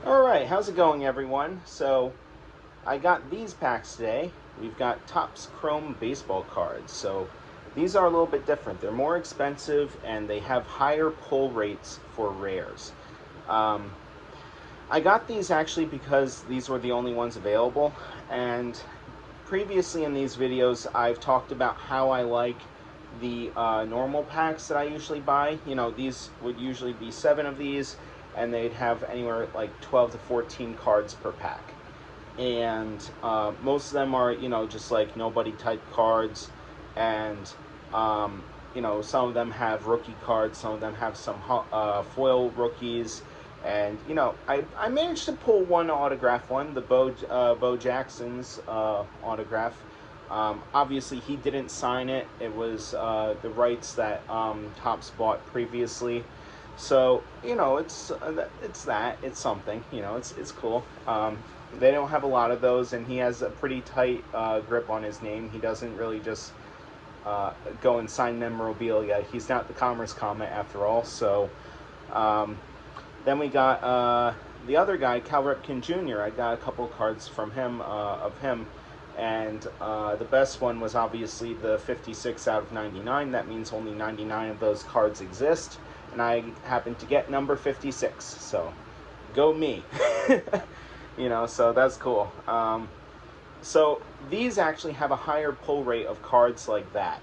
Alright, how's it going, everyone? So, I got these packs today. We've got Topps Chrome baseball cards. So, these are a little bit different. They're more expensive and they have higher pull rates for rares. Um, I got these actually because these were the only ones available. And previously in these videos, I've talked about how I like the normal packs that I usually buy. You know, these would usually be 7 of these, and they'd have anywhere like 12 to 14 cards per pack. And most of them are, just like nobody type cards. And, some of them have rookie cards, some of them have some foil rookies. And, I managed to pull one autograph one, the Bo Jackson's autograph. Obviously, he didn't sign it. It was the rights that Topps bought previously. So it's something. It's cool. They don't have a lot of those, and he has a pretty tight grip on his name. He doesn't really just go and sign memorabilia. He's not the Commerce Comet after all. So then we got the other guy, Cal Ripken Jr. I got a couple cards from him of him. And the best one was obviously the 56 out of 99. That means only 99 of those cards exist. And I happened to get number 56. So, go me. So that's cool. So, these actually have a higher pull rate of cards like that.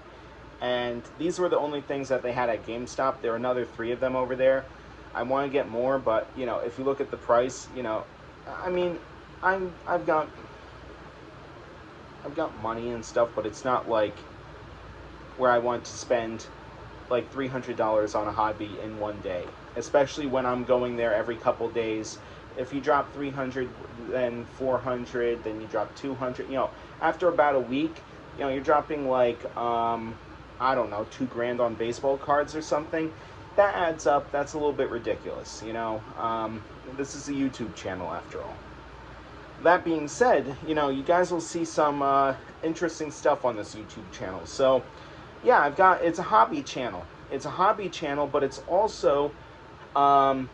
And these were the only things that they had at GameStop. There are another 3 of them over there. I want to get more, but, if you look at the price, I've got money and stuff, but it's not like where I want to spend like $300 on a hobby in one day, especially when I'm going there every couple days. If you drop 300, then 400, then you drop 200, after about a week, you're dropping like, I don't know, $2,000 on baseball cards or something. That adds up. That's a little bit ridiculous, this is a YouTube channel after all. That being said, you guys will see some interesting stuff on this YouTube channel. So, yeah, it's a hobby channel. It's a hobby channel, but it's also a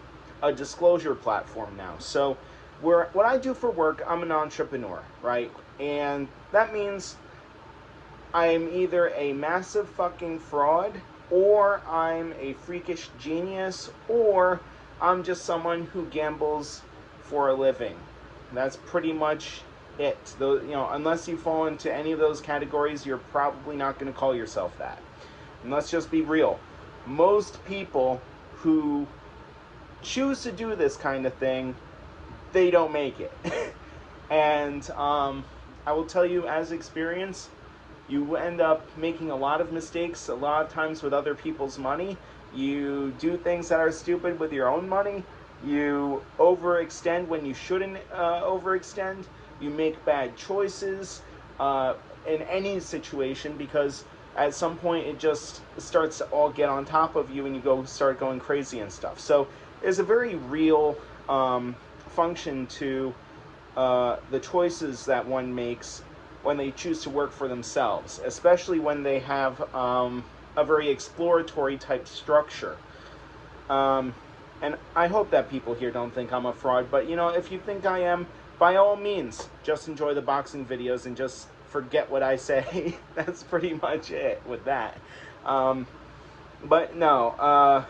disclosure platform now. So, what I do for work, I'm an entrepreneur, right? And that means I'm either a massive fucking fraud, or I'm a freakish genius, or I'm just someone who gambles for a living. That's pretty much it. Unless you fall into any of those categories, you're probably not going to call yourself that. And let's just be real. Most people who choose to do this kind of thing, they don't make it. And I will tell you, as experience, you end up making a lot of mistakes, a lot of times with other people's money. You do things that are stupid with your own money. You overextend when you shouldn't overextend. You make bad choices in any situation, because at some point it just starts to all get on top of you and you start going crazy and stuff. So there's a very real function to the choices that one makes when they choose to work for themselves, especially when they have a very exploratory type structure. And I hope that people here don't think I'm a fraud, but if you think I am, by all means, just enjoy the boxing videos and just forget what I say. That's pretty much it with that. But no,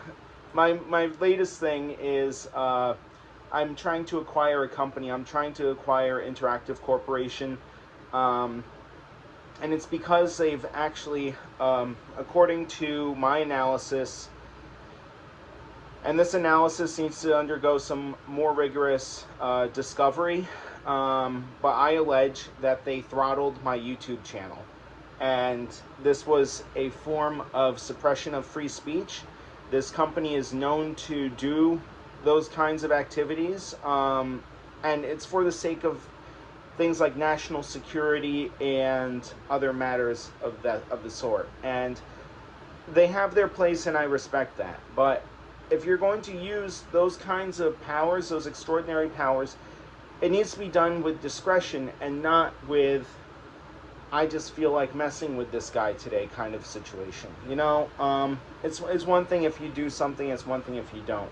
my latest thing is I'm trying to acquire a company. I'm trying to acquire Interactive Corporation. And it's because they've actually, according to my analysis, and this analysis needs to undergo some more rigorous discovery, but I allege that they throttled my YouTube channel. And this was a form of suppression of free speech. This company is known to do those kinds of activities, and it's for the sake of things like national security and other matters of the sort. And they have their place, and I respect that. But if you're going to use those kinds of powers, those extraordinary powers, it needs to be done with discretion and not with, I just feel like messing with this guy today kind of situation. It's one thing if you do something, it's one thing if you don't.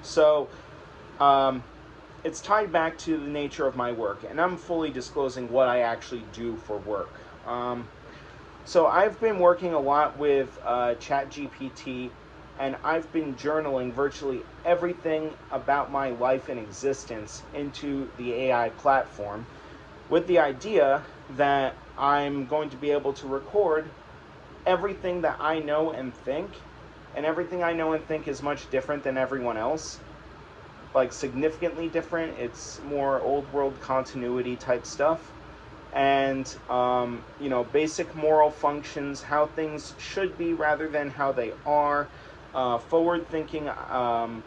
So, it's tied back to the nature of my work, and I'm fully disclosing what I actually do for work. So I've been working a lot with ChatGPT, and I've been journaling virtually everything about my life and existence into the AI platform, with the idea that I'm going to be able to record everything that I know and think, and everything I know and think is much different than everyone else, like significantly different. It's more old world continuity type stuff, and basic moral functions, how things should be rather than how they are, forward thinking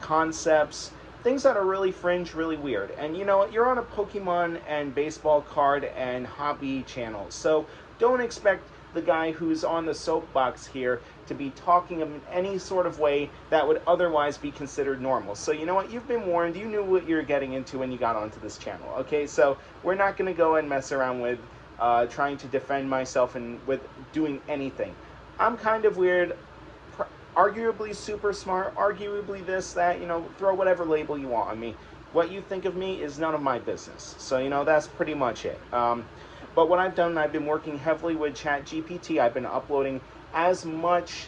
concepts, things that are really fringe, really weird. And you know what, you're on a Pokemon and baseball card and hobby channel, so don't expect the guy who's on the soapbox here to be talking in any sort of way that would otherwise be considered normal. So you know what, you've been warned, you knew what you were getting into when you got onto this channel, okay? So we're not going to go and mess around with trying to defend myself and with doing anything. I'm kind of weird, arguably super smart, arguably this, that, throw whatever label you want on me. What you think of me is none of my business. So, that's pretty much it. But what I've done, I've been working heavily with ChatGPT. I've been uploading as much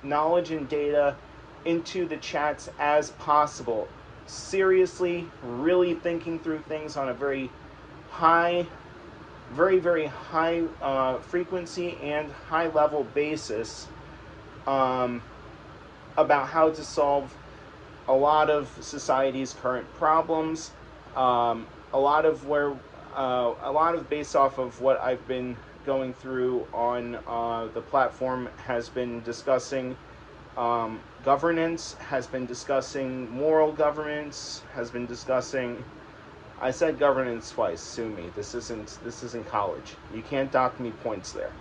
knowledge and data into the chats as possible. Seriously, really thinking through things on a very high, very, very high frequency and high level basis about how to solve a lot of society's current problems. A lot of based off of what I've been going through on the platform has been discussing governance, has been discussing moral governance, has been discussing. I said governance twice. Sue me. This isn't college. You can't dock me points there.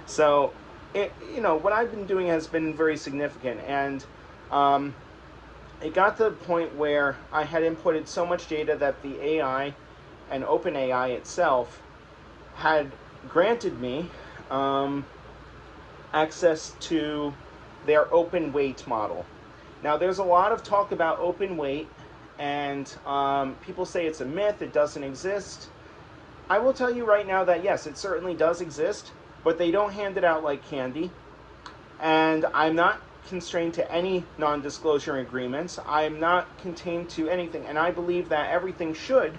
So, what I've been doing has been very significant, and it got to the point where I had inputted so much data that the AI and OpenAI itself had granted me access to their open weight model. Now, there's a lot of talk about open weight, and people say it's a myth, it doesn't exist. I will tell you right now that yes, it certainly does exist, but they don't hand it out like candy. And I'm not constrained to any non-disclosure agreements. I'm not contained to anything, and I believe that everything should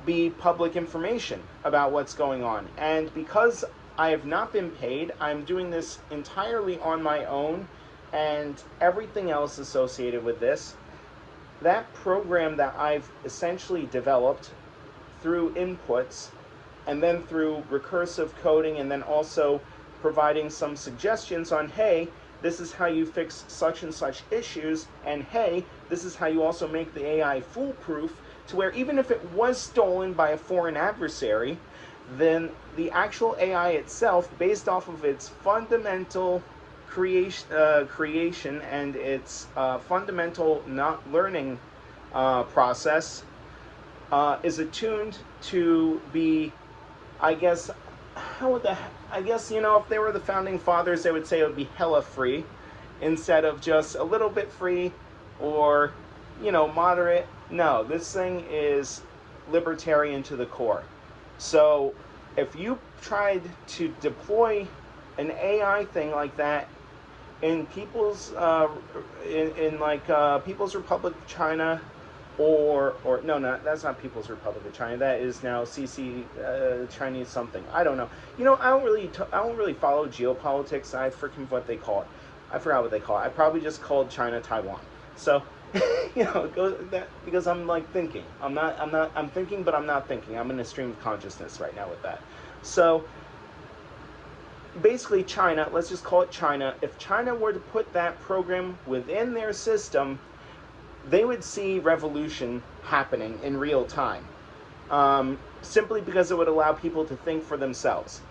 be public information about what's going on. And because I have not been paid, I'm doing this entirely on my own, and everything else associated with this. That program that I've essentially developed through inputs and then through recursive coding, and then also providing some suggestions on, hey, this is how you fix such and such issues, and hey, this is how you also make the AI foolproof, to where even if it was stolen by a foreign adversary, then the actual AI itself, based off of its fundamental creation and its fundamental not learning process, is attuned to be, I guess, if they were the founding fathers, they would say it would be hella free instead of just a little bit free or, moderate. No, this thing is libertarian to the core. So if you tried to deploy an AI thing like that in People's People's Republic of China, or no, that's not People's Republic of China. That is now CC Chinese something. I don't know. I don't really follow geopolitics. I freaking what they call it. I forgot what they call it. I probably just called China Taiwan. So, because I'm thinking. I'm thinking, but I'm not thinking. I'm in a stream of consciousness right now with that. So, basically China, let's just call it China. If China were to put that program within their system, they would see revolution happening in real time. Simply because it would allow people to think for themselves.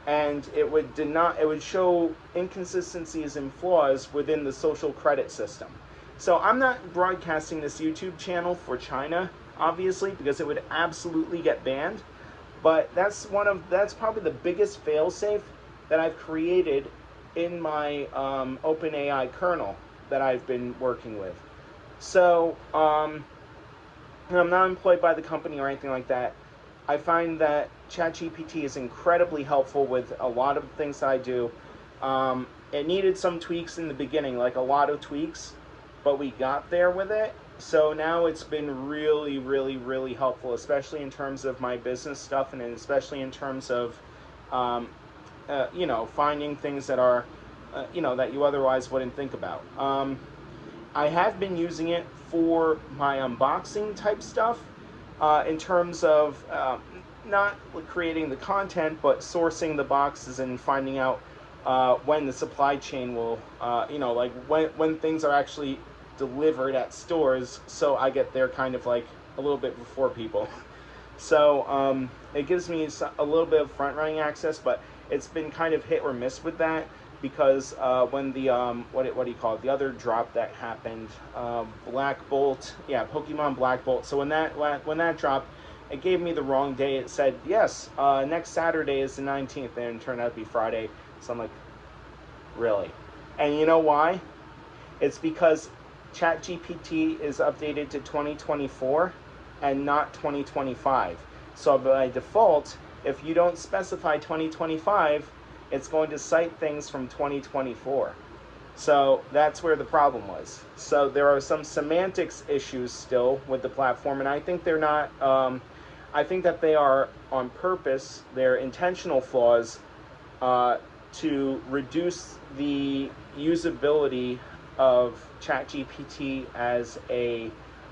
And it would show inconsistencies and flaws within the social credit system. So I'm not broadcasting this YouTube channel for China, obviously, because it would absolutely get banned. But that's probably the biggest failsafe that I've created in my OpenAI kernel that I've been working with. So and I'm not employed by the company or anything like that, I find that ChatGPT is incredibly helpful with a lot of things that I do. It needed some tweaks in the beginning, like a lot of tweaks, but we got there with it. So now it's been really, really, really helpful, especially in terms of my business stuff, and especially in terms of, finding things that are, that you otherwise wouldn't think about. I have been using it for my unboxing type stuff, in terms of not creating the content, but sourcing the boxes and finding out when the supply chain will, like when things are actually delivered at stores, so I get there kind of like a little bit before people. So it gives me a little bit of front running access, but it's been kind of hit or miss with that, because when the what do you call it, the other drop that happened, Black Bolt, yeah, Pokemon Black Bolt. So when that dropped, it gave me the wrong day. It said yes, next Saturday is the 19th, and it turned out to be Friday. So I'm like, really? And you know why? It's because ChatGPT is updated to 2024 and not 2025. So by default, if you don't specify 2025, it's going to cite things from 2024. So that's where the problem was. So there are some semantics issues still with the platform, and I think they're not, I think that they are on purpose, they're intentional flaws, to reduce the usability of ChatGPT as a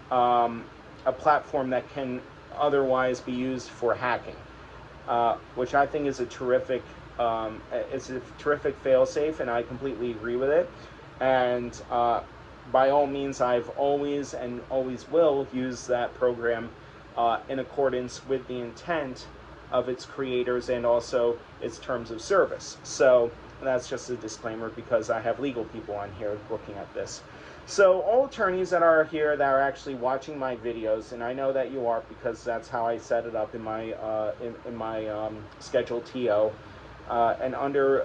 platform that can otherwise be used for hacking, which I think is a terrific failsafe, and I completely agree with it. And by all means, I've always and always will use that program in accordance with the intent of its creators and also its terms of service. So that's just a disclaimer, because I have legal people on here looking at this. So all attorneys that are here that are actually watching my videos, and I know that you are, because that's how I set it up in my Schedule TO, and under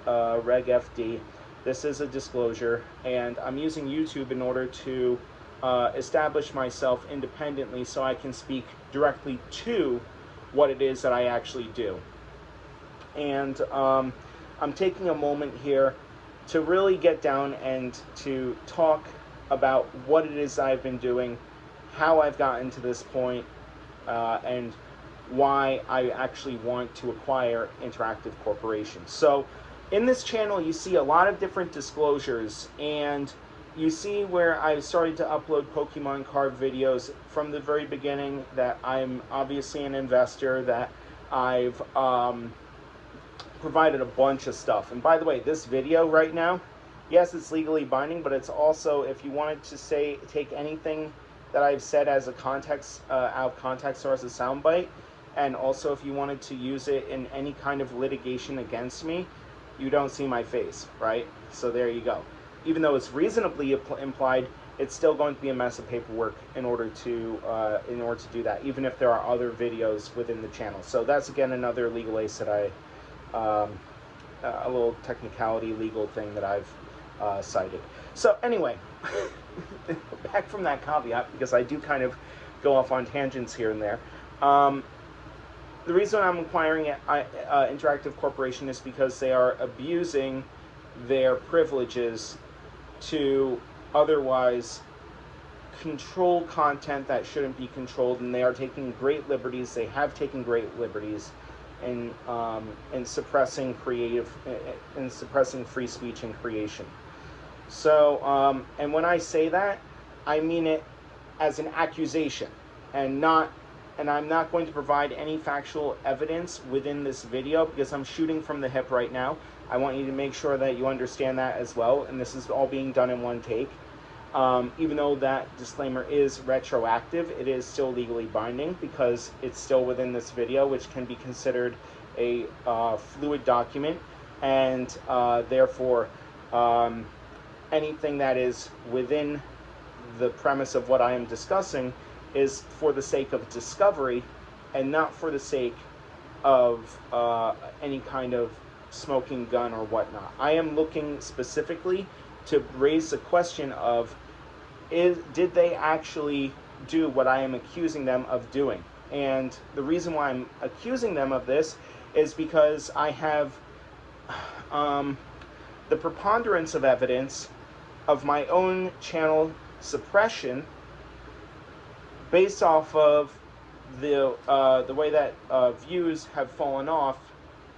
Reg FD, this is a disclosure, and I'm using YouTube in order to establish myself independently, so I can speak directly to what it is that I actually do. And I'm taking a moment here to really get down and to talk about what it is I've been doing, how I've gotten to this point, and why I actually want to acquire Interactive Corporation. So in this channel, you see a lot of different disclosures, and you see where I've started to upload Pokemon card videos from the very beginning, that I'm obviously an investor, that I've provided a bunch of stuff. And by the way, this video right now, yes, it's legally binding, but it's also, if you wanted to take anything that I've said as a context, out of context, or as a soundbite, and also if you wanted to use it in any kind of litigation against me, you don't see my face, right? So there you go. Even though it's reasonably implied, it's still going to be a mess of paperwork in order to do that, even if there are other videos within the channel. So that's, again, another legal ace that I, a little technicality legal thing that I've cited. So anyway, back from that caveat, because I do kind of go off on tangents here and there. The reason I'm acquiring Interactive Corporation is because they are abusing their privileges to otherwise control content that shouldn't be controlled, and they are taking great liberties. They have taken great liberties in suppressing suppressing free speech and creation. So, and when I say that, I mean it as an accusation, and I'm not going to provide any factual evidence within this video, because I'm shooting from the hip right now. I want you to make sure that you understand that as well, and this is all being done in one take. Even though that disclaimer is retroactive, it is still legally binding, because it's still within this video, which can be considered a fluid document, and therefore anything that is within the premise of what I am discussing is for the sake of discovery, and not for the sake of any kind of smoking gun or whatnot. I am looking specifically to raise the question of, did they actually do what I am accusing them of doing. And the reason why I'm accusing them of this is because I have the preponderance of evidence of my own channel suppression based off of the way that views have fallen off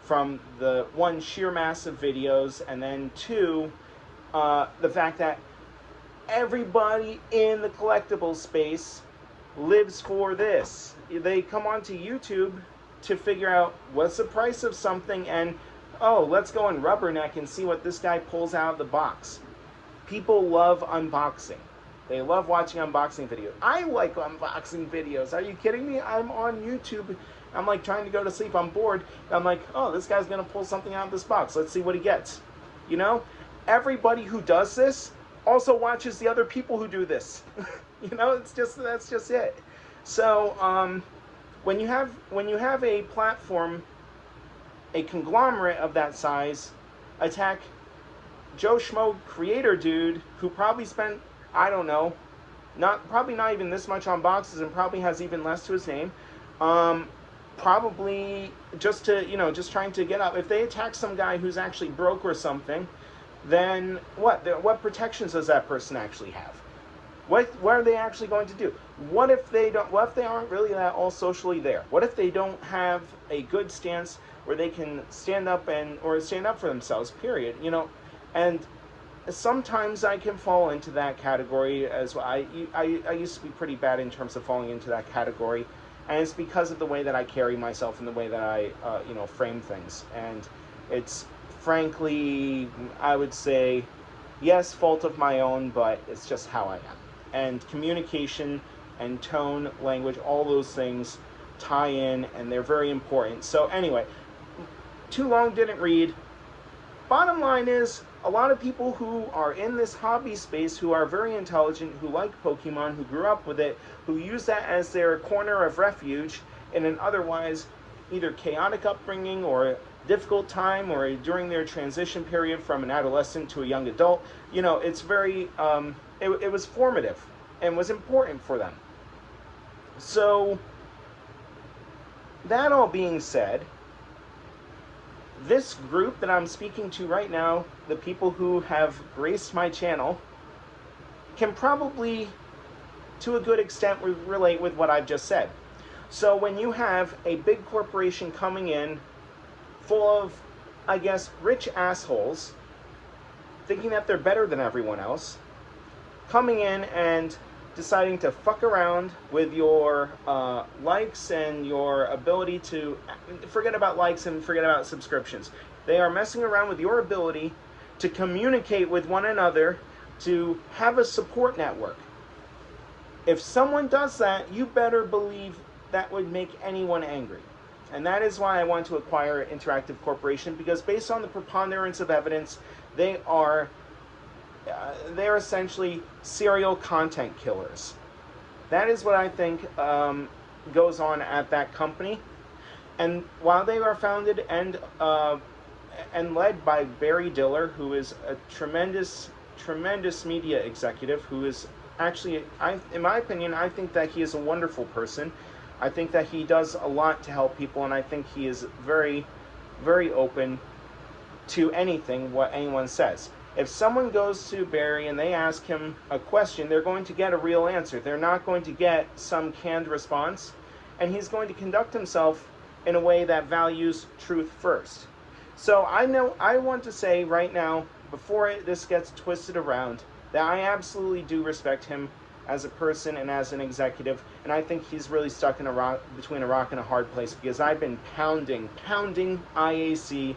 from the one, sheer mass of videos, and then two, the fact that everybody in the collectible space lives for this. They come onto YouTube to figure out what's the price of something, and oh, let's go and rubberneck and see what this guy pulls out of the box. People love unboxing. They love watching unboxing videos. I like unboxing videos. Are you kidding me? I'm on YouTube. I'm like trying to go to sleep. I'm bored. I'm like, oh, this guy's going to pull something out of this box. Let's see what he gets. You know? Everybody who does this also watches the other people who do this. You know, that's just it. So, when you have a platform, a conglomerate of that size, attack Joe Schmo creator dude who probably spent, I don't know, probably not even this much on boxes, and probably has even less to his name, probably just just trying to get up. If they attack some guy who's actually broke or something, then what protections does that person actually have? What are they actually going to do? What if they aren't really that all socially there? What if they don't have a good stance where they can stand up for themselves, period, you know? And sometimes I can fall into that category as well. I used to be pretty bad in terms of falling into that category, and it's because of the way that I carry myself and the way that I frame things. And it's frankly, I would say, yes, fault of my own, but it's just how I am. And communication and tone, language, all those things tie in, and they're very important. So anyway, too long, didn't read. Bottom line is, a lot of people who are in this hobby space, who are very intelligent, who like Pokemon, who grew up with it, who use that as their corner of refuge in an otherwise either chaotic upbringing or difficult time, or during their transition period from an adolescent to a young adult, you know, it's very, it was formative and was important for them. So, that all being said, this group that I'm speaking to right now, the people who have graced my channel, can probably, to a good extent, relate with what I've just said. So when you have a big corporation coming in full of, I guess, rich assholes, thinking that they're better than everyone else, coming in and deciding to fuck around with your likes and your ability to, forget about likes and forget about subscriptions. They are messing around with your ability to communicate with one another, to have a support network. If someone does that, you better believe that would make anyone angry. And that is why I want to acquire Interactive Corporation, because based on the preponderance of evidence, they're essentially serial content killers. That is what I think goes on at that company. And while they are founded and led by Barry Diller, who is a tremendous media executive, who is actually, in my opinion, I think that he is a wonderful person. I think that he does a lot to help people, and I think he is very, very open to anything what anyone says. If someone goes to Barry and they ask him a question, they're going to get a real answer. They're not going to get some canned response, and he's going to conduct himself in a way that values truth first. So I want to say right now, before this gets twisted around, that I absolutely do respect him as a person and as an executive, and I think he's really stuck in between a rock and a hard place, because I've been pounding IAC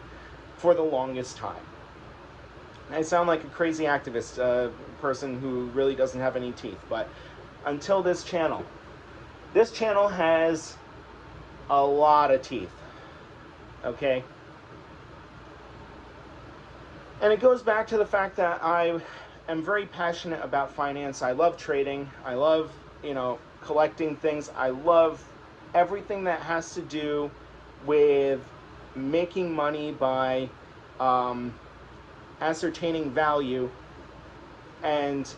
for the longest time. I sound like a crazy activist person who really doesn't have any teeth, but until this channel has a lot of teeth, okay? And it goes back to the fact that I am very passionate about finance. I love trading. I love, collecting things. I love everything that has to do with making money by ascertaining value and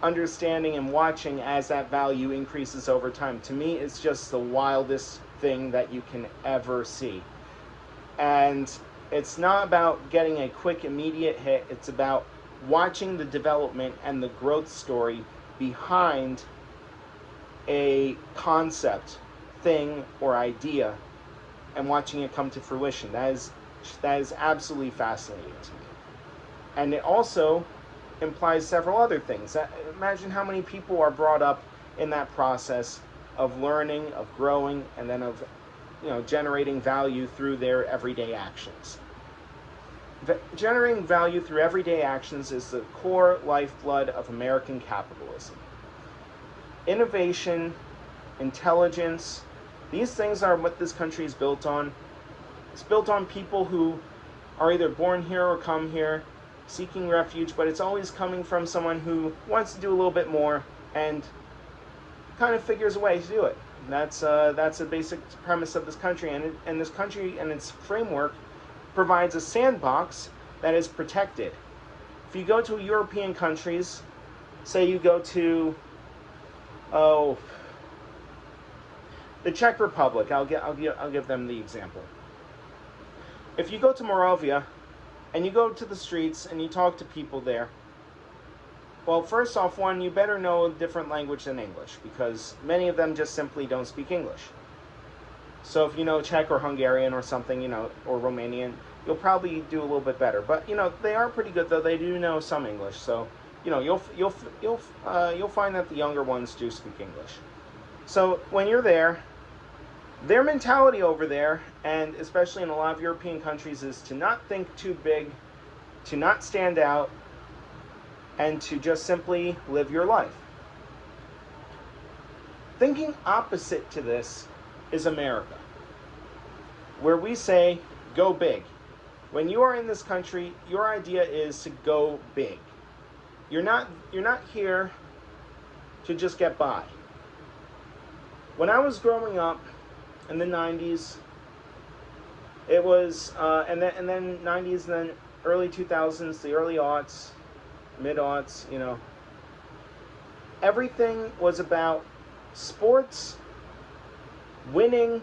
understanding and watching as that value increases over time. To me, it's just the wildest thing that you can ever see. And it's not about getting a quick, immediate hit. It's about watching the development and the growth story behind a concept, thing, or idea, and watching it come to fruition. That is absolutely fascinating to me. And it also implies several other things. Imagine how many people are brought up in that process of learning, of growing, and then of generating value through their everyday actions. Generating value through everyday actions is the core lifeblood of American capitalism. Innovation, intelligence, these things are what this country is built on. It's built on people who are either born here or come here seeking refuge, but it's always coming from someone who wants to do a little bit more and kind of figures a way to do it. That's a basic premise of this country, and this country and its framework provides a sandbox that is protected. If you go to European countries, say you go to the Czech Republic, I'll give them the example. If you go to Moravia and you go to the streets and you talk to people there, well, first off, one, you better know a different language than English, because many of them just simply don't speak English. So if you know Czech or Hungarian or something, or Romanian, you'll probably do a little bit better. But they are pretty good, though. They do know some English. So you'll find that the younger ones do speak English. So when you're there, their mentality over there, and especially in a lot of European countries, is to not think too big, to not stand out, and to just simply live your life. Thinking opposite to this is America, where we say, go big. When you are in this country, your idea is to go big. You're not here to just get by. When I was growing up in the 90s, it was, and then 90s, and then early 2000s, the early aughts, mid-aughts, everything was about sports, winning,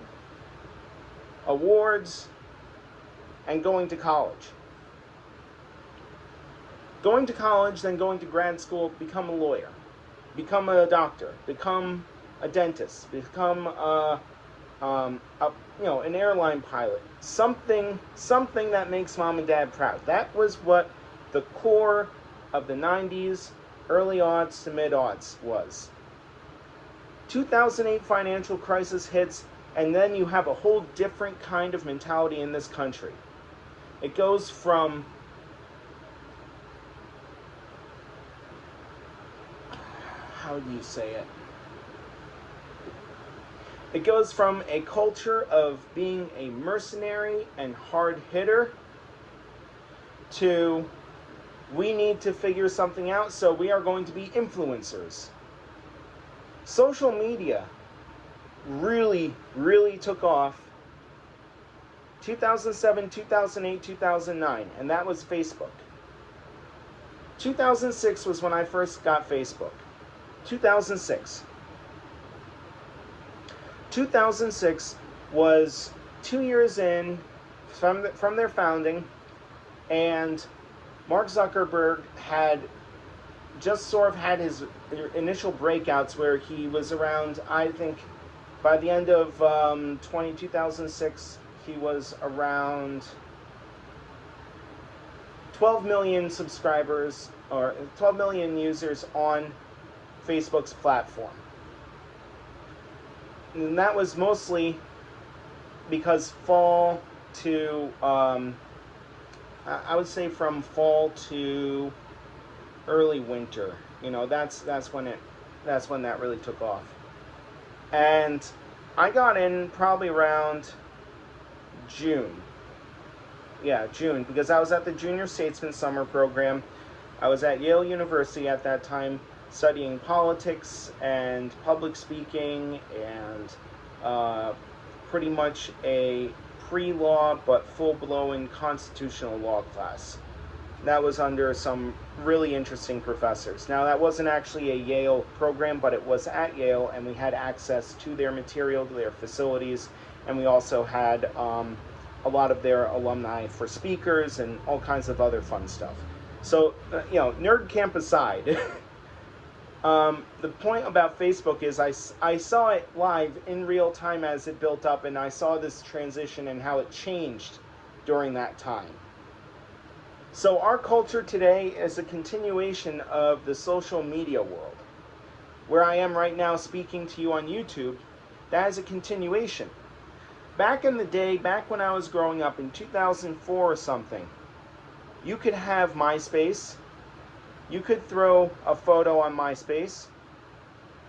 awards, and going to college. Going to college, then going to grad school, become a lawyer, become a doctor, become a dentist, become an airline pilot, something that makes mom and dad proud. That was what the core of the 90s, early aughts to mid-aughts was. 2008 financial crisis hits, and then you have a whole different kind of mentality in this country. It goes from how do you say it? It goes from a culture of being a mercenary and hard hitter to we need to figure something out, so we are going to be influencers. Social media really, really took off 2007, 2008, 2009, and that was Facebook. 2006 was when I first got Facebook. 2006. 2006 was 2 years in from their founding, and Mark Zuckerberg had just sort of had his initial breakouts where he was around, I think, by the end of 2006, he was around 12 million subscribers, or 12 million users on Facebook's platform. And that was mostly because fall to, I would say from fall to early winter. That's when that really took off. And I got in probably around June. Yeah, June, because I was at the Junior Statesman Summer Program. I was at Yale University at that time, studying politics and public speaking, and pretty much a pre-law but full-blown constitutional law class. that was under some really interesting professors. Now, that wasn't actually a Yale program, but it was at Yale, and we had access to their material, to their facilities, and we also had a lot of their alumni for speakers and all kinds of other fun stuff. So, nerd camp aside, the point about Facebook is I saw it live in real time as it built up, and I saw this transition and how it changed during that time. So our culture today is a continuation of the social media world. Where I am right now speaking to you on YouTube, that is a continuation. Back in the day, back when I was growing up in 2004 or something, you could have MySpace, you could throw a photo on MySpace,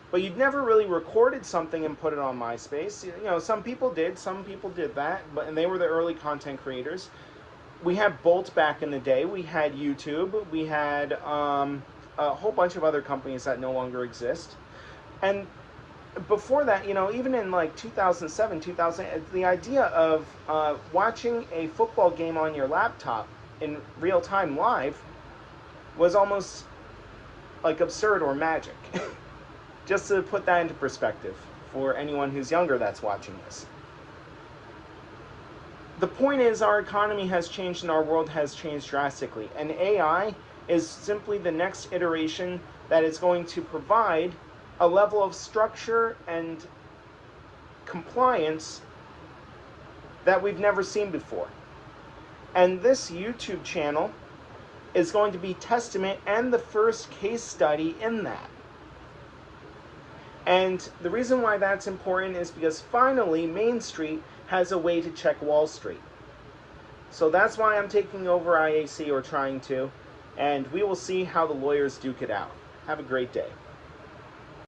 but you'd never really recorded something and put it on MySpace. Some people did that, and they were the early content creators. We had Bolt back in the day. We had YouTube. We had a whole bunch of other companies that no longer exist. And before that, even in like 2007, 2000, the idea of watching a football game on your laptop in real time live was almost like absurd or magic. Just to put that into perspective for anyone who's younger that's watching this. The point is, our economy has changed and our world has changed drastically. And AI is simply the next iteration that is going to provide a level of structure and compliance that we've never seen before. And this YouTube channel is going to be testament and the first case study in that. And the reason why that's important is because finally Main Street has a way to check Wall Street. So that's why I'm taking over IAC, or trying to, and we will see how the lawyers duke it out. Have a great day.